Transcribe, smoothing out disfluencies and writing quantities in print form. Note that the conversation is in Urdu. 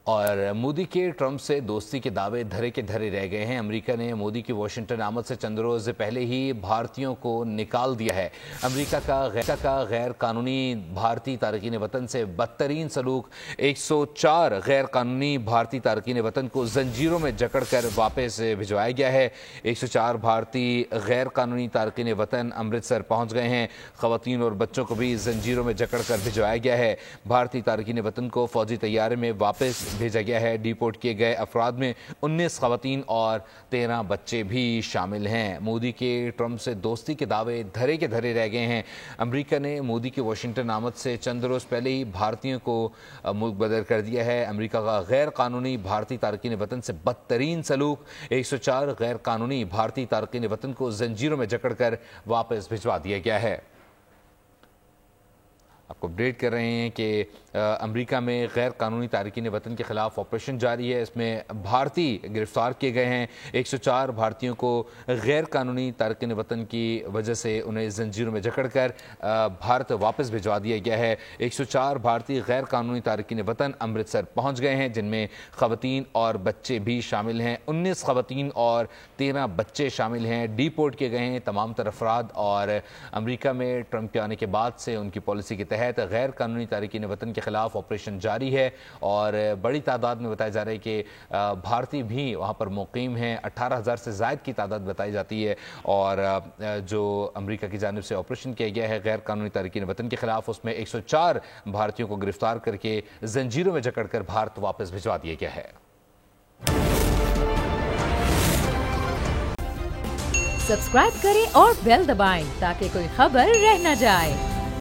اور مودی کے ٹرمپ سے دوستی کے دعوے دھرے کے دھرے رہ گئے ہیں۔ امریکہ نے مودی کی واشنگٹن آمد سے چند روز پہلے ہی بھارتیوں کو نکال دیا ہے۔ امریکہ کا غیر قانونی بھارتی تارکین وطن سے بدترین سلوک، 104 غیر قانونی بھارتی تارکین وطن کو زنجیروں میں جکڑ کر واپس بھجوایا گیا ہے۔ 104 بھارتی غیر قانونی تارکین وطن امرتسر پہنچ گئے ہیں۔ خواتین اور بچوں کو بھی زنجیروں میں جکڑ کر بھجوایا گیا ہے۔ بھارتی تارکین وطن کو فوجی طیارے میں واپس بھیجا گیا ہے۔ ڈیپورٹ کیے گئے افراد میں 19 خواتین اور 13 بچے بھی شامل ہیں۔ مودی کے ٹرمپ سے دوستی کے دعوے دھرے کے دھرے رہ گئے ہیں۔ امریکہ نے مودی کی واشنگٹن آمد سے چند روز پہلے ہی بھارتیوں کو ملک بدر کر دیا ہے۔ امریکہ کا غیر قانونی بھارتی تارکین وطن سے بدترین سلوک، 104 غیر قانونی بھارتی تارکین وطن کو زنجیروں میں جکڑ کر واپس بھجوا دیا گیا ہے۔ آپ کو اپڈیٹ کر رہے ہیں کہ امریکہ میں غیر قانونی تارکین وطن کے خلاف آپریشن جاری ہے۔ اس میں بھارتی گرفتار کیے گئے ہیں۔ 104 بھارتیوں کو غیر قانونی تارکین وطن کی وجہ سے انہیں زنجیروں میں جکڑ کر بھارت واپس بھجوا دیا گیا ہے۔ 104 بھارتی غیر قانونی تارکین وطن امرتسر پہنچ گئے ہیں، جن میں خواتین اور بچے بھی شامل ہیں۔ 19 خواتین اور 13 بچے شامل ہیں، ڈیپورٹ کیے گئے ہیں تمام تر افراد۔ اور امریکہ میں ٹرمپ کے آنے کے بعد سے ان کی پالیسی کے تحت غیر قانونی تارکین وطن کے خلاف آپریشن جاری ہے، اور بڑی تعداد میں بتایا جا رہا ہے کہ بھارتی بھی وہاں پر مقیم ہیں۔ 18,000 سے زائد کی تعداد بتائی جاتی ہے، اور جو امریکہ کی جانب سے آپریشن کیا گیا ہے غیر قانونی تارکین وطن کے خلاف، اس میں 104 بھارتیوں کو گرفتار کر کے زنجیروں میں جکڑ کر بھارت واپس بھجوا دیا گیا ہے۔ سبسکرائب کریں اور بیل دبائیں تاکہ کوئی خبر رہ نہ جائے۔